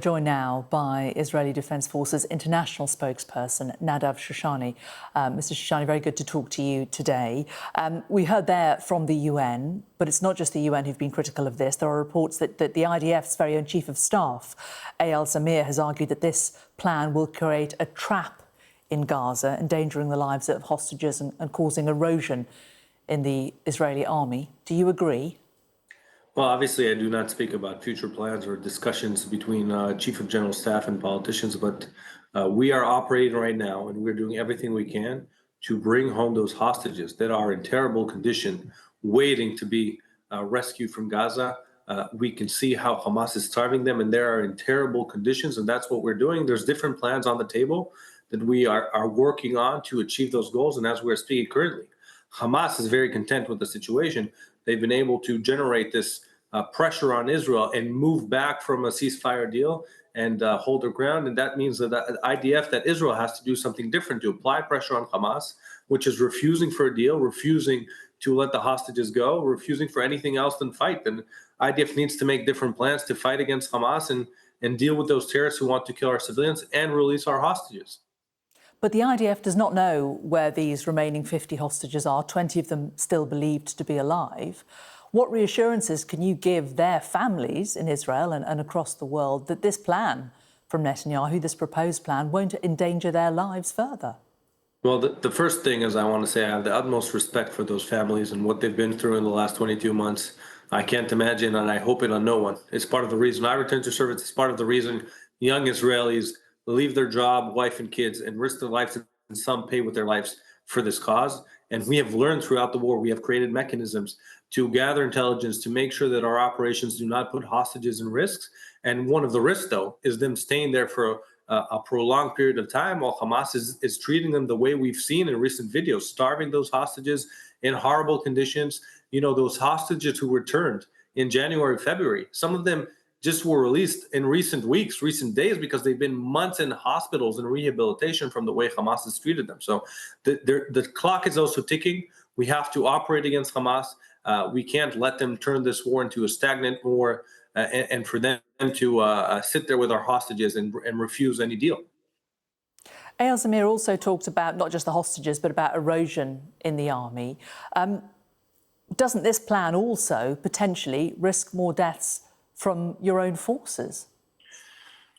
Joined now by Israeli Defense Forces international spokesperson Nadav Shoshani. Mr. Shoshani, very good to talk to you today. We heard there from the UN, but it's not just the UN who've been critical of this. There are reports that the IDF's very own Chief of Staff, Eyal Zamir, has argued that this plan will create a trap in Gaza, endangering the lives of hostages and causing erosion in the Israeli army. Do you agree? Well, obviously, I do not speak about future plans or discussions between Chief of General Staff and politicians, but we are operating right now and we're doing everything we can to bring home those hostages that are in terrible condition, waiting to be rescued from Gaza. We can see how Hamas is starving them and they are in terrible conditions, and that's what we're doing. There's different plans on the table that we are working on to achieve those goals, and as we're speaking currently, Hamas is very content with the situation. They've been able to generate this pressure on Israel and move back from a ceasefire deal and hold their ground. And that means that the IDF, that Israel has to do something different to apply pressure on Hamas, which is refusing for a deal, refusing to let the hostages go, refusing for anything else than fight. Then IDF needs to make different plans to fight against Hamas and deal with those terrorists who want to kill our civilians and release our hostages. But the IDF does not know where these remaining 50 hostages are, 20 of them still believed to be alive. What reassurances can you give their families in Israel and across the world that this plan from Netanyahu, this proposed plan, won't endanger their lives further? Well, the first thing is I want to say I have the utmost respect for those families and what they've been through in the last 22 months. I can't imagine, and I hope it on no one. It's part of the reason I returned to service. It's part of the reason young Israelis leave their job, wife and kids, and risk their lives, and some pay with their lives for this cause. And we have learned throughout the war, we have created mechanisms to gather intelligence to make sure that our operations do not put hostages in risks. And one of the risks, though, is them staying there for a prolonged period of time while Hamas is treating them the way we've seen in recent videos, starving those hostages in horrible conditions. You know, those hostages who returned in January, February, some of them just were released in recent weeks, recent days, because they've been months in hospitals and rehabilitation from the way Hamas has treated them. So the clock is also ticking. We have to operate against Hamas. We can't let them turn this war into a stagnant war and for them to sit there with our hostages and refuse any deal. Eyal Zamir also talked about not just the hostages, but about erosion in the army. Doesn't this plan also potentially risk more deaths from your own forces?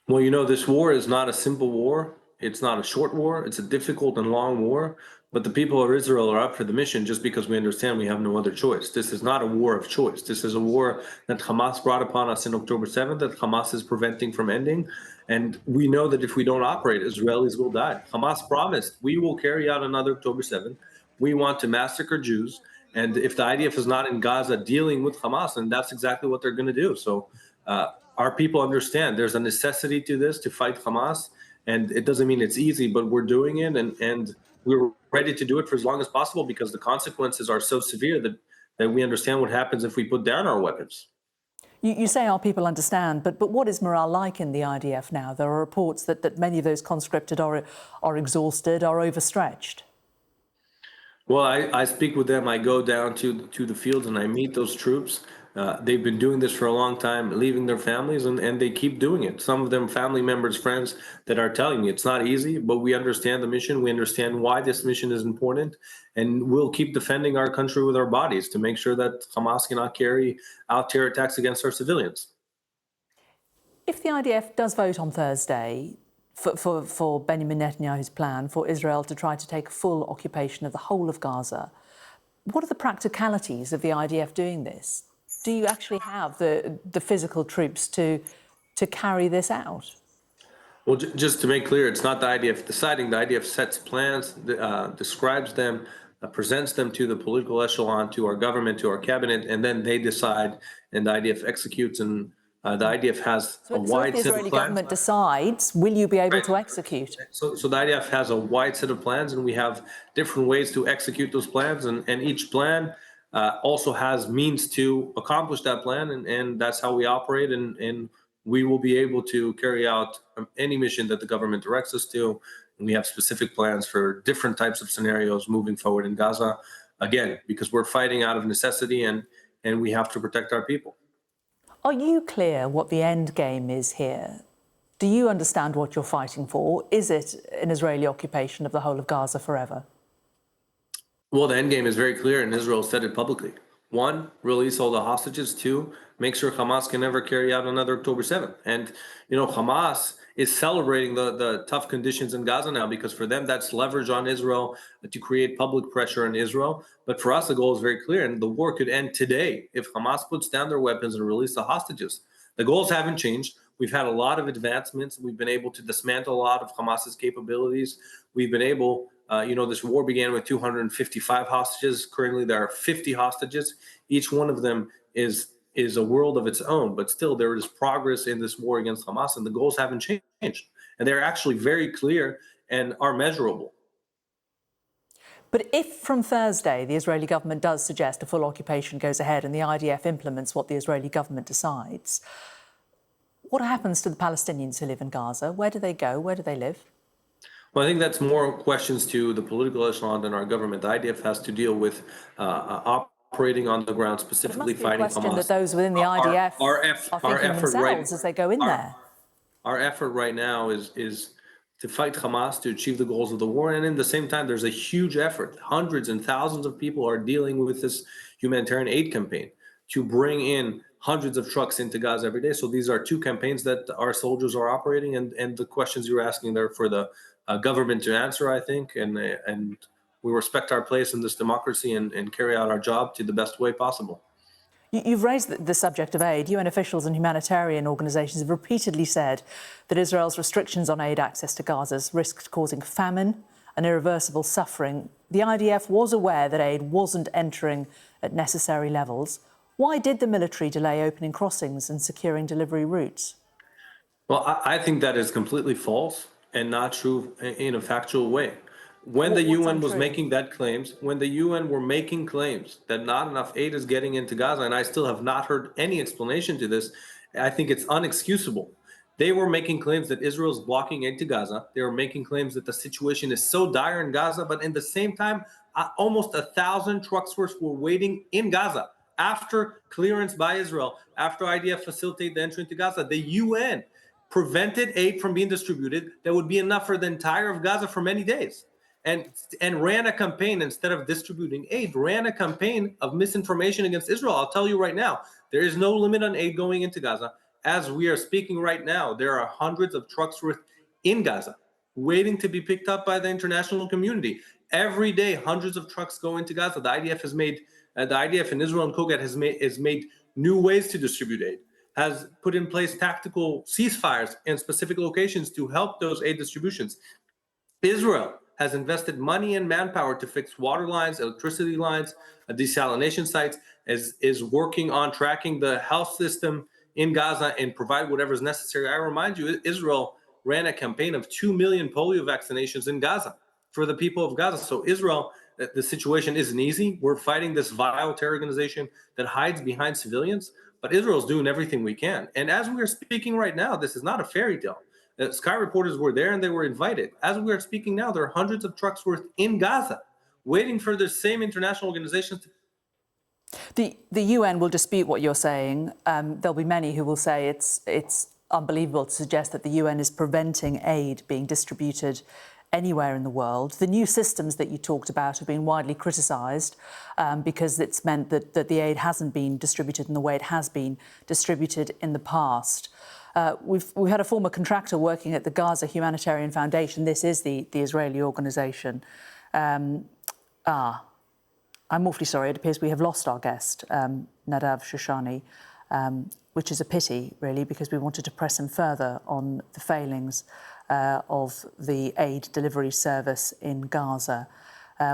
Well, you know, this war is not a simple war. It's not a short war. It's a difficult and long war. But the people of Israel are up for the mission just because we understand we have no other choice. This is not a war of choice. This is a war that Hamas brought upon us in October 7th, that Hamas is preventing from ending. And we know that if we don't operate, Israelis will die. Hamas promised we will carry out another October 7th. We want to massacre Jews. And if the IDF is not in Gaza dealing with Hamas, then that's exactly what they're going to do. So our people understand there's a necessity to this, to fight Hamas. And it doesn't mean it's easy, but we're doing it. And we're ready to do it for as long as possible because the consequences are so severe that we understand what happens if we put down our weapons. You say our people understand, but what is morale like in the IDF now? There are reports that many of those conscripted are exhausted, are overstretched. Well, I speak with them. I go down to the fields and I meet those troops. They've been doing this for a long time, leaving their families, and they keep doing it. Some of them family members, friends that are telling me it's not easy, but we understand the mission. We understand why this mission is important, and we'll keep defending our country with our bodies to make sure that Hamas cannot carry out terror attacks against our civilians. If the IDF does vote on Thursday for Benjamin Netanyahu's plan for Israel to try to take full occupation of the whole of Gaza, what are the practicalities of the IDF doing this? Do you actually have the physical troops to carry this out? Well, just to make clear, it's not the IDF deciding. The IDF sets plans, describes them, presents them to the political echelon, to our government, to our cabinet, and then they decide, and the IDF executes. And the IDF has a wide set of plans. So if the Israeli government decides, will you be able to execute? So the IDF has a wide set of plans, and we have different ways to execute those plans, and each plan also has means to accomplish that plan, and that's how we operate, and we will be able to carry out any mission that the government directs us to. And we have specific plans for different types of scenarios moving forward in Gaza, again, because we're fighting out of necessity, and we have to protect our people. Are you clear what the end game is here? Do you understand what you're fighting for? Is it an Israeli occupation of the whole of Gaza forever? Well, the end game is very clear, and Israel said it publicly. One, release all the hostages. Two, make sure Hamas can never carry out another October 7th. And, Hamas is celebrating the tough conditions in Gaza now because for them, that's leverage on Israel to create public pressure on Israel. But for us, the goal is very clear, and the war could end today if Hamas puts down their weapons and release the hostages. The goals haven't changed. We've had a lot of advancements. We've been able to dismantle a lot of Hamas's capabilities. We've been able this war began with 255 hostages. Currently, there are 50 hostages. Each one of them is a world of its own, but still there is progress in this war against Hamas, and the goals haven't changed. And they're actually very clear and are measurable. But if from Thursday the Israeli government does suggest a full occupation goes ahead and the IDF implements what the Israeli government decides, what happens to the Palestinians who live in Gaza? Where do they go? Where do they live? Well, I think that's more questions to the political echelon than our government. The IDF has to deal with operating on the ground, specifically fighting Hamas. It must be a question that those within the IDF are thinking themselves as they go in there. Our effort right now is to fight Hamas to achieve the goals of the war, and in the same time, there's a huge effort. Hundreds and thousands of people are dealing with this humanitarian aid campaign to bring in hundreds of trucks into Gaza every day. So these are two campaigns that our soldiers are operating, and the questions you're asking there for the government to answer, I think, and we respect our place in this democracy and carry out our job to the best way possible. You've raised the subject of aid. UN officials and humanitarian organisations have repeatedly said that Israel's restrictions on aid access to Gaza risked causing famine and irreversible suffering. The IDF was aware that aid wasn't entering at necessary levels. Why did the military delay opening crossings and securing delivery routes? Well, I think that is completely false and not true in a factual way. When the UN was making that claims, when the UN were making claims that not enough aid is getting into Gaza, and I still have not heard any explanation to this, I think it's unexcusable. They were making claims that Israel is blocking aid to Gaza. They were making claims that the situation is so dire in Gaza, but in the same time, almost 1,000 trucks were waiting in Gaza after clearance by Israel, after IDF facilitated the entry into Gaza. The UN prevented aid from being distributed that would be enough for the entire of Gaza for many days, and ran a campaign instead of distributing aid, ran a campaign of misinformation against Israel. I'll tell you right now, there is no limit on aid going into Gaza. As we are speaking right now, there are hundreds of trucks worth in Gaza waiting to be picked up by the international community. Every day, hundreds of trucks go into Gaza. The IDF has made, the IDF in Israel and Kogat has made new ways to distribute aid, has put in place tactical ceasefires in specific locations to help those aid distributions. Israel has invested money and manpower to fix water lines, electricity lines, desalination sites, is working on tracking the health system in Gaza and provide whatever is necessary. I remind you, Israel ran a campaign of 2 million polio vaccinations in Gaza for the people of Gaza. So Israel, the situation isn't easy. We're fighting this vile terror organization that hides behind civilians, but Israel's doing everything we can. And as we are speaking right now, this is not a fairy tale. Sky reporters were there and they were invited. As we are speaking now, there are hundreds of trucks worth in Gaza waiting for the same international organizations. The UN will dispute what you're saying. There'll be many who will say it's unbelievable to suggest that the UN is preventing aid being distributed anywhere in the world. The new systems that you talked about have been widely criticised because it's meant that the aid hasn't been distributed in the way it has been distributed in the past. We've had a former contractor working at the Gaza Humanitarian Foundation. This is the Israeli organisation. I'm awfully sorry. It appears we have lost our guest, Nadav Shoshani, which is a pity, really, because we wanted to press him further on the failings of the aid delivery service in Gaza.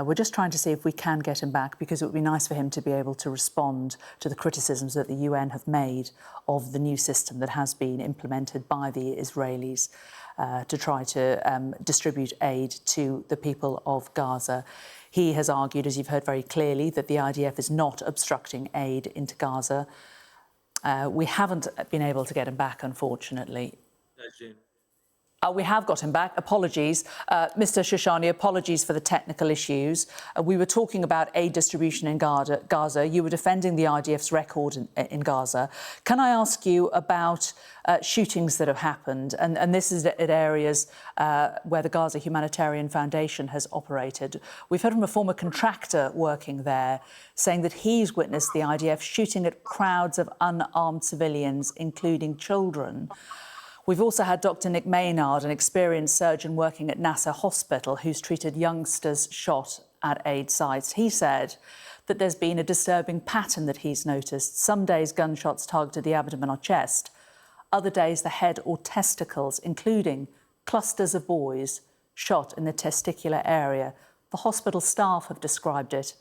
We're just trying to see if we can get him back, because it would be nice for him to be able to respond to the criticisms that the UN have made of the new system that has been implemented by the Israelis to try to distribute aid to the people of Gaza. He has argued, as you've heard very clearly, that the IDF is not obstructing aid into Gaza. We haven't been able to get him back, unfortunately. Thanks, Jane. We have got him back. Apologies. Mr. Shoshani, apologies for the technical issues. We were talking about aid distribution in Gaza. You were defending the IDF's record in Gaza. Can I ask you about shootings that have happened? And this is at areas where the Gaza Humanitarian Foundation has operated. We've heard from a former contractor working there saying that he's witnessed the IDF shooting at crowds of unarmed civilians, including children. We've also had Dr. Nick Maynard, an experienced surgeon working at Nasser Hospital, who's treated youngsters shot at aid sites. He said that there's been a disturbing pattern that he's noticed. Some days gunshots targeted the abdomen or chest, other days the head or testicles, including clusters of boys shot in the testicular area. The hospital staff have described it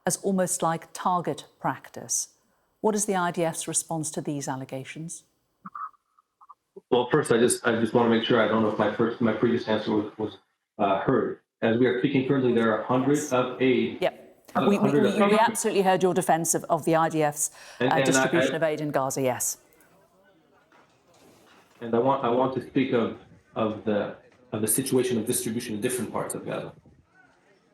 as almost like target practice. What is the IDF's response to these allegations? Well, first, I just want to make sure, I don't know if my previous answer was heard. As we are speaking currently, there are hundreds of aid. Yep. We absolutely heard your defence of the IDF's distribution of aid in Gaza, yes. And I want to speak of the situation of distribution in different parts of Gaza.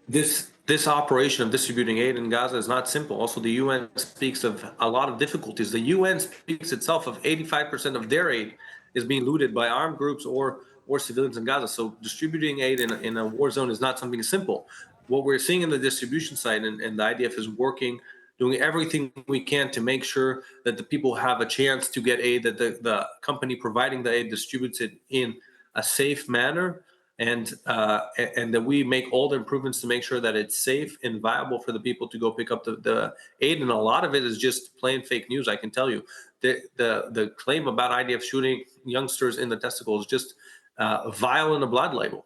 This operation of distributing aid in Gaza is not simple. Also, the UN speaks of a lot of difficulties. The UN speaks itself of 85% of their aid is being looted by armed groups or civilians in Gaza. So distributing aid in a war zone is not something simple. What we're seeing in the distribution side, and the IDF is working, doing everything we can to make sure that the people have a chance to get aid, that the company providing the aid distributes it in a safe manner, and that we make all the improvements to make sure that it's safe and viable for the people to go pick up the aid. And a lot of it is just plain fake news, I can tell you. The claim about IDF shooting youngsters in the testicles is just vile and a blood label.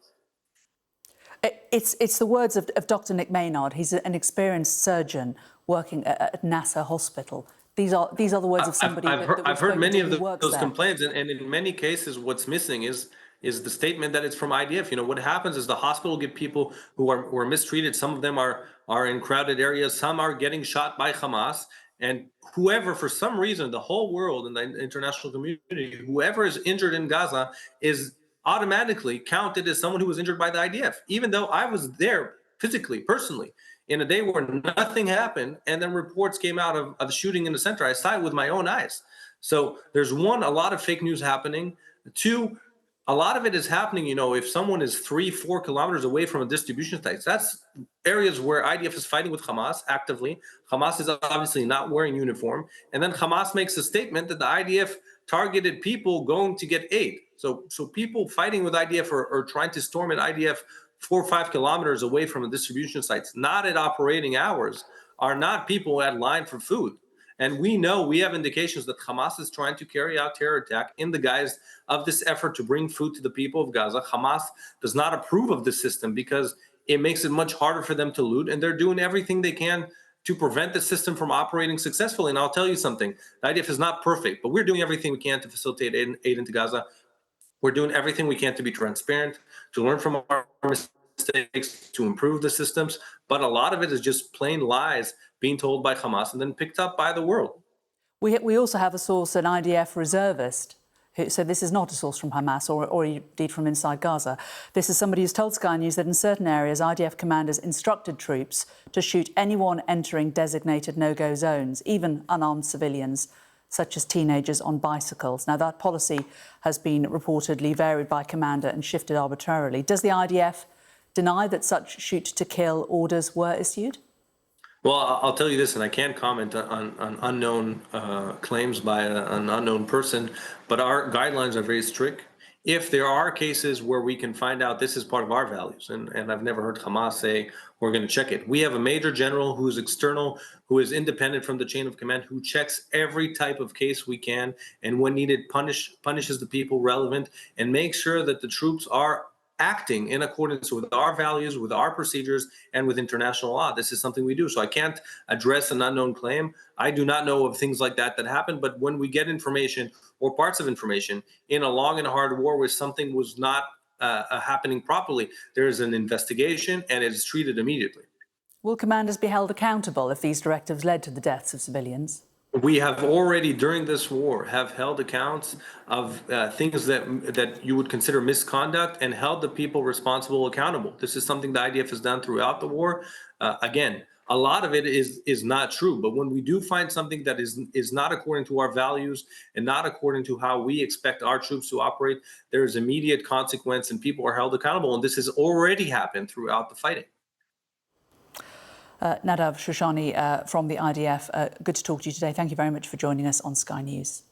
It's the words of Dr. Nick Maynard. He's an experienced surgeon working at Nasser Hospital. These are the words of somebody I've heard many of those complaints, and in many cases, what's missing is the statement that it's from IDF. You know, what happens is the hospital get people who are mistreated. Some of them are in crowded areas. Some are getting shot by Hamas. And whoever, for some reason, the whole world and the international community, whoever is injured in Gaza is automatically counted as someone who was injured by the IDF, even though I was there physically, personally, in a day where nothing happened, and then reports came out of the shooting in the center. I saw it with my own eyes. So there's one, a lot of fake news happening. Two, a lot of it is happening, you know, if someone is 3-4 kilometers away from a distribution site. That's areas where IDF is fighting with Hamas actively. Hamas is obviously not wearing uniform. And then Hamas makes a statement that the IDF targeted people going to get aid. So people fighting with IDF or trying to storm at IDF 4 or 5 kilometers away from the distribution sites, not at operating hours, are not people at line for food. And we have indications that Hamas is trying to carry out terror attack in the guise of this effort to bring food to the people of Gaza. Hamas does not approve of this system because it makes it much harder for them to loot, and they're doing everything they can to prevent the system from operating successfully. And I'll tell you something, the IDF is not perfect, but we're doing everything we can to facilitate aid into Gaza. We're doing everything we can to be transparent, to learn from our mistakes, to improve the systems. But a lot of it is just plain lies being told by Hamas and then picked up by the world. We also have a source, an IDF reservist, so this is not a source from Hamas or indeed from inside Gaza. This is somebody who's told Sky News that in certain areas, IDF commanders instructed troops to shoot anyone entering designated no-go zones, even unarmed civilians, such as teenagers on bicycles. Now, that policy has been reportedly varied by commander and shifted arbitrarily. Does the IDF deny that such shoot-to-kill orders were issued? Well, I'll tell you this, and I can't comment on unknown claims by an unknown person, but our guidelines are very strict. If there are cases where we can find out this is part of our values, and I've never heard Hamas say we're going to check it. We have a major general who is external, who is independent from the chain of command, who checks every type of case we can, and when needed, punishes the people relevant, and makes sure that the troops are acting in accordance with our values, with our procedures, and with international law. This is something we do. So I can't address an unknown claim. I do not know of things like that happen. But when we get information or parts of information in a long and hard war where something was not happening properly, there is an investigation and it is treated immediately. Will commanders be held accountable if these directives led to the deaths of civilians? We have already, during this war, have held accounts of things that you would consider misconduct and held the people responsible accountable. This is something the IDF has done throughout the war. Again, a lot of it is not true, but when we do find something that is not according to our values and not according to how we expect our troops to operate, there is immediate consequence and people are held accountable. And this has already happened throughout the fighting. Nadav Shoshani from the IDF, good to talk to you today. Thank you very much for joining us on Sky News.